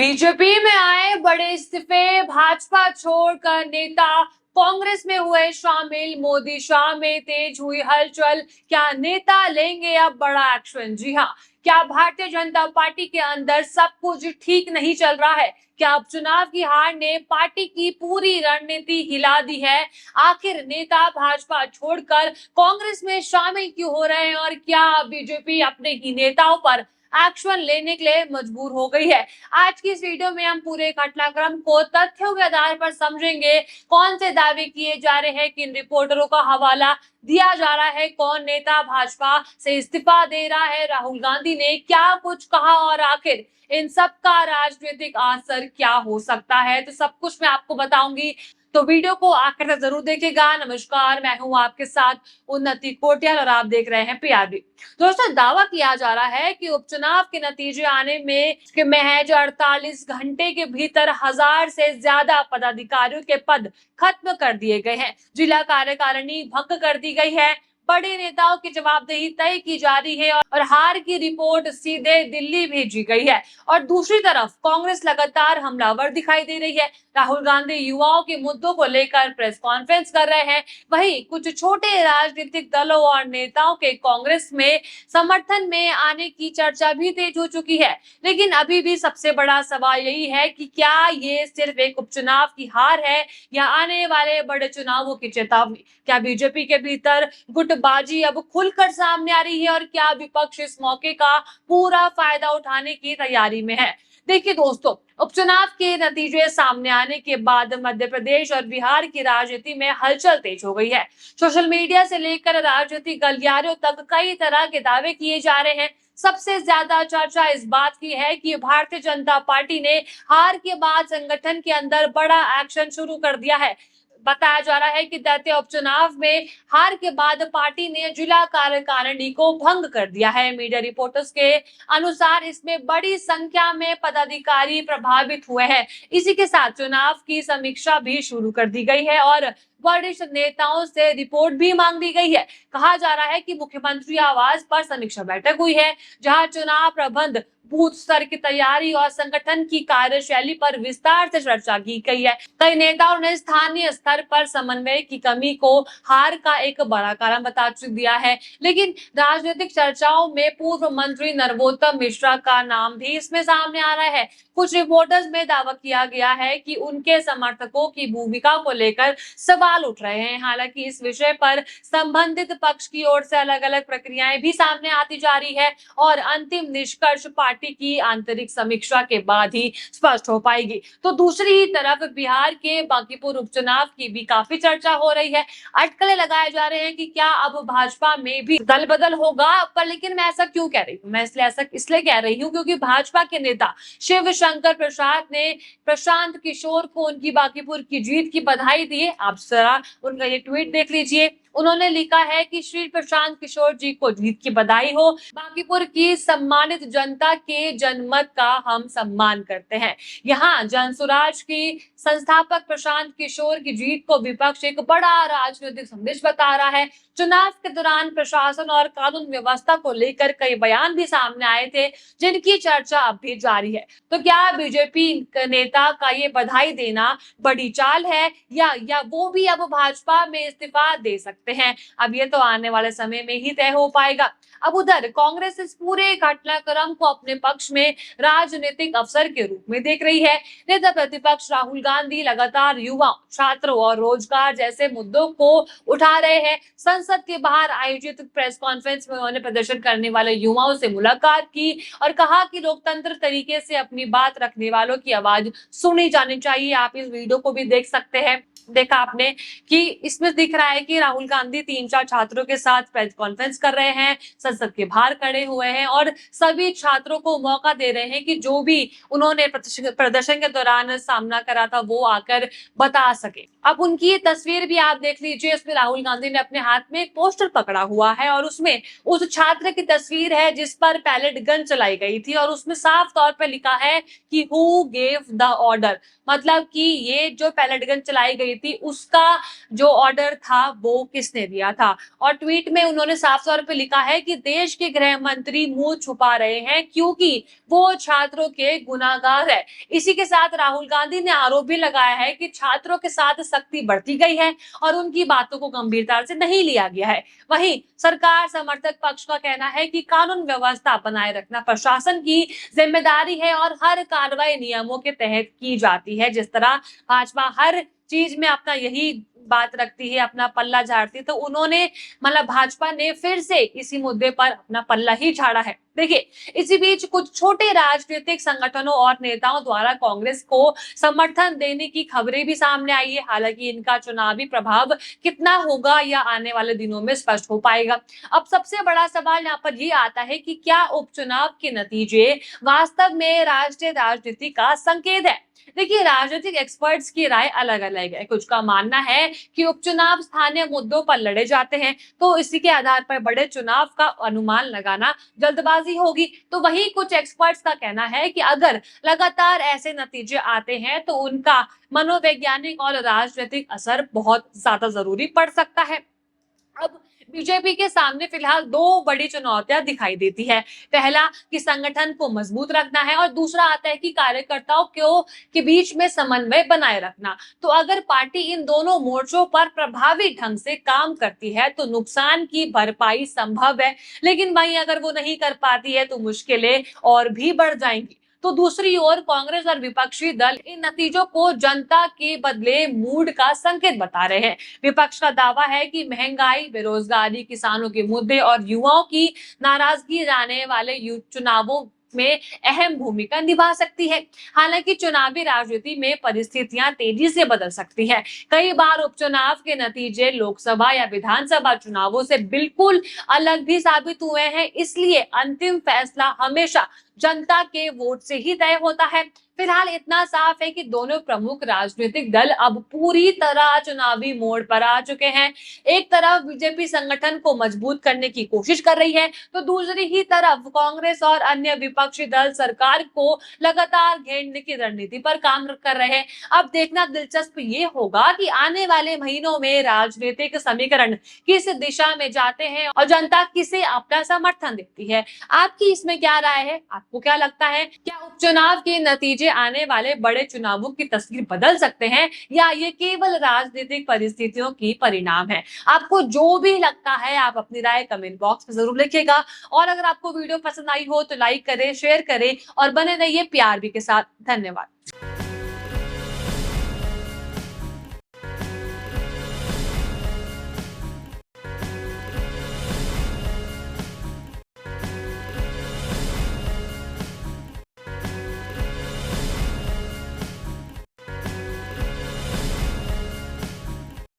BJP में आए बड़े इस्तीफे, भाजपा छोड़कर नेता कांग्रेस में हुए शामिल, मोदी शाह में तेज हुई हलचल। क्या नेता लेंगे अब बड़ा एक्शन? जी हाँ, क्या भारतीय जनता पार्टी के अंदर सब कुछ ठीक नहीं चल रहा है? क्या उपचुनाव की हार ने पार्टी की पूरी रणनीति हिला दी है? आखिर नेता भाजपा छोड़कर कांग्रेस में शामिल क्यों हो रहे हैं और क्या बीजेपी अपने ही नेताओं पर एक्शन लेने के लिए मजबूर हो गई है? आज की इस वीडियो में हम पूरे घटनाक्रम को तथ्यों के आधार पर समझेंगे। कौन से दावे किए जा रहे हैं, किन रिपोर्टरों का हवाला दिया जा रहा है, कौन नेता भाजपा से इस्तीफा दे रहा है, राहुल गांधी ने क्या कुछ कहा और आखिर इन सब का राजनीतिक असर क्या हो सकता है, तो सब कुछ मैं आपको बताऊंगी। तो वीडियो को आखिर तक जरूर देखिएगा। नमस्कार, मैं हूं आपके साथ उन्नति कोटियाल और आप देख रहे हैं पीआरबी। दोस्तों, दावा किया जा रहा है कि उपचुनाव के नतीजे आने में महज 48 घंटे के भीतर 1000 से ज्यादा पदाधिकारियों के पद खत्म कर दिए गए हैं। जिला कार्यकारिणी भंग कर दी गई है। बड़े नेताओं की जवाबदेही तय की जा रही है और हार की रिपोर्ट सीधे दिल्ली भेजी गई है। और दूसरी तरफ कांग्रेस लगातार हमलावर दिखाई दे रही है। राहुल गांधी युवाओं के मुद्दों को लेकर प्रेस कॉन्फ्रेंस कर रहे हैं। वहीं कुछ छोटे राजनीतिक दलों और नेताओं के कांग्रेस में समर्थन में आने की चर्चा भी तेज हो चुकी है। लेकिन अभी भी सबसे बड़ा सवाल यही है कि क्या ये सिर्फ एक उपचुनाव की हार है या आने वाले बड़े चुनावों की चेतावनी? क्या बीजेपी के भीतर गुटबाजी अब खुलकर सामने आ रही है और क्या विपक्ष इस मौके का पूरा फायदा उठाने की तैयारी में है? देखिए दोस्तों, उपचुनाव के नतीजे सामने आने के बाद मध्य प्रदेश और बिहार की राजनीति में हलचल तेज हो गई है। सोशल मीडिया से लेकर राजनीतिक गलियारों तक कई तरह के दावे किए जा रहे हैं। सबसे ज्यादा चर्चा इस बात की है कि भारतीय जनता पार्टी ने हार के बाद संगठन के अंदर बड़ा एक्शन शुरू कर दिया है। बताया जा रहा है कि दैत्य उपचुनाव में हार के बाद पार्टी ने जिला कार्यकारिणी को भंग कर दिया है। मीडिया रिपोर्टर्स के अनुसार इसमें बड़ी संख्या में पदाधिकारी प्रभावित हुए हैं। इसी के साथ चुनाव की समीक्षा भी शुरू कर दी गई है और वरिष्ठ नेताओं से रिपोर्ट भी मांग ली गई है। कहा जा रहा है कि मुख्यमंत्री आवास पर समीक्षा बैठक हुई है, जहां चुनाव प्रबंध, बूथ स्तर की तैयारी और संगठन की कार्यशैली पर विस्तार से चर्चा की गई है। कई नेताओं ने स्थानीय स्तर पर समन्वय की कमी को हार का एक बड़ा कारण बता दिया है। लेकिन राजनीतिक चर्चाओं में पूर्व मंत्री नरोत्तम मिश्रा का नाम भी इसमें सामने आ रहा है। कुछ रिपोर्टर्स में दावा किया गया है कि उनके समर्थकों की भूमिका को लेकर सवाल उठ रहे हैं। हालांकि इस विषय पर संबंधित पक्ष की ओर से अलग अलग प्रक्रियाएं भी सामने आती जा रही है और अंतिम निष्कर्ष पार्टी की आंतरिक समीक्षा के बाद ही स्पष्ट हो पाएगी। तो दूसरी ही तरफ बिहार के बांकीपुर उपचुनाव की भी काफी चर्चा हो रही है। अटकलें लगाए जा रहे हैं कि क्या अब भाजपा में भी दल बदल होगा। पर लेकिन मैं ऐसा क्यों कह रही हूँ? मैं इसलिए कह रही हूँ क्योंकि भाजपा के नेता शिव शंकर प्रसाद ने प्रशांत किशोर को उनकी बांकीपुर की जीत की बधाई दी है। आप जरा उनका ये ट्वीट देख लीजिए। उन्होंने लिखा है कि श्री प्रशांत किशोर जी को जीत की बधाई हो। बांकीपुर की सम्मानित जनता के जनमत का हम सम्मान करते हैं। यहाँ जनसुराज की संस्थापक प्रशांत किशोर की जीत को विपक्ष एक बड़ा राजनीतिक संदेश बता रहा है। चुनाव के दौरान प्रशासन और कानून व्यवस्था को लेकर कई बयान भी सामने आए थे, जिनकी चर्चा अब भी जारी है। तो क्या बीजेपी नेता का ये बधाई देना बड़ी चाल है या वो भी अब भाजपा में इस्तीफा दे सकते हैं? अब ये तो आने वाले समय में ही तय हो पाएगा। अब उधर कांग्रेस इस पूरे घटनाक्रम को अपने पक्ष में राजनीतिक अवसर के रूप में देख रही है। नेता प्रतिपक्ष राहुल गांधी लगातार युवा, छात्रों और रोजगार जैसे मुद्दों को उठा रहे हैं। संसद के बाहर आयोजित प्रेस कॉन्फ्रेंस में उन्होंने प्रदर्शन करने वाले युवाओं से मुलाकात की और कहा कि लोकतंत्र तरीके से अपनी बात रखने वालों की आवाज सुनी जानी चाहिए। आप इस वीडियो को भी देख सकते हैं। देखा आपने कि इसमें दिख रहा है कि राहुल गांधी 3-4 छात्रों के साथ प्रेस कॉन्फ्रेंस कर रहे हैं, संसद के बाहर खड़े हुए हैं और सभी छात्रों को मौका दे रहे हैं कि जो भी उन्होंने प्रदर्शन के दौरान सामना करा था वो आकर बता सके। अब उनकी ये तस्वीर भी आप देख लीजिए। इसमें राहुल गांधी ने अपने हाथ में एक पोस्टर पकड़ा हुआ है और उसमें उस छात्र की तस्वीर है जिस पर पैलेट गन चलाई गई थी और उसमें साफ तौर पर लिखा है कि हु गेव द ऑर्डर, मतलब कि ये जो पैलेट गन चलाई गई थी उसका जो ऑर्डर था वो किसने दिया था। और ट्वीट में उन्होंने साफ तौर पे लिखा है कि देश के गृह मंत्री मुंह छुपा रहे हैं क्योंकि वो छात्रों के गुनाहगार है। इसी के साथ राहुल गांधी ने आरोप भी लगाया है कि छात्रों के साथ सख्ती बढ़ती गई है और उनकी बातों को गंभीरता से नहीं लिया गया है। वहीं सरकार समर्थक पक्ष का कहना है कि कानून व्यवस्था बनाए रखना प्रशासन की जिम्मेदारी है और हर कार्रवाई नियमों के तहत की जाती है। जिस तरह भाजपा हर चीज में अपना यही बात रखती है, अपना पल्ला झाड़ती है, तो उन्होंने मतलब भाजपा ने फिर से इसी मुद्दे पर अपना पल्ला ही झाड़ा है। देखिए, इसी बीच कुछ छोटे राजनीतिक संगठनों और नेताओं द्वारा कांग्रेस को समर्थन देने की खबरें भी सामने आई है। हालांकि इनका चुनावी प्रभाव कितना होगा या आने वाले दिनों में स्पष्ट हो पाएगा। अब सबसे बड़ा सवाल यहाँ पर ये आता है कि क्या उपचुनाव के नतीजे वास्तव में राष्ट्रीय राजनीति का संकेत है। देखिए, राजनीतिक एक्सपर्ट्स की राय अलग अलग है। कुछ का मानना है कि उपचुनाव स्थानीय मुद्दों पर लड़े जाते हैं, तो इसी के आधार पर बड़े चुनाव का अनुमान लगाना जल्दबाजी होगी। तो वही कुछ एक्सपर्ट्स का कहना है कि अगर लगातार ऐसे नतीजे आते हैं तो उनका मनोवैज्ञानिक और राजनीतिक असर बहुत ज्यादा जरूरी पड़ सकता है। अब बीजेपी के सामने फिलहाल दो बड़ी चुनौतियां दिखाई देती है। पहला कि संगठन को मजबूत रखना है और दूसरा आता है कि कार्यकर्ताओं के बीच में समन्वय बनाए रखना। तो अगर पार्टी इन दोनों मोर्चों पर प्रभावी ढंग से काम करती है तो नुकसान की भरपाई संभव है, लेकिन वहीं अगर वो नहीं कर पाती है तो मुश्किलें और भी बढ़ जाएंगी। तो दूसरी ओर कांग्रेस और विपक्षी दल इन नतीजों को जनता के बदले मूड का संकेत बता रहे हैं। विपक्ष का दावा है कि महंगाई, बेरोजगारी, किसानों के मुद्दे और युवाओं की नाराजगी आने वाले चुनावों में अहम भूमिका निभा सकती है। हालांकि चुनावी राजनीति में परिस्थितियां तेजी से बदल सकती है। कई बार उपचुनाव के नतीजे लोकसभा या विधानसभा चुनावों से बिल्कुल अलग भी साबित हुए हैं, इसलिए अंतिम फैसला हमेशा जनता के वोट से ही तय होता है। फिलहाल इतना साफ है कि दोनों प्रमुख राजनीतिक दल अब पूरी तरह चुनावी मोड़ पर आ चुके हैं। एक तरफ बीजेपी संगठन को मजबूत करने की कोशिश कर रही है, तो दूसरी ही तरफ कांग्रेस और अन्य विपक्षी दल सरकार को लगातार घेरने की रणनीति पर काम कर रहे हैं। अब देखना दिलचस्प ये होगा कि आने वाले महीनों में राजनीतिक समीकरण किस दिशा में जाते हैं और जनता किसे अपना समर्थन देती है। आपकी इसमें क्या राय है? आपको क्या लगता है? क्या उपचुनाव के नतीजे आने वाले बड़े चुनावों की तस्वीर बदल सकते हैं या ये केवल राजनीतिक परिस्थितियों की परिणाम है? आपको जो भी लगता है आप अपनी राय कमेंट बॉक्स में जरूर लिखिएगा। और अगर आपको वीडियो पसंद आई हो तो लाइक करें, शेयर करें और बने रहिए PRB के साथ। धन्यवाद।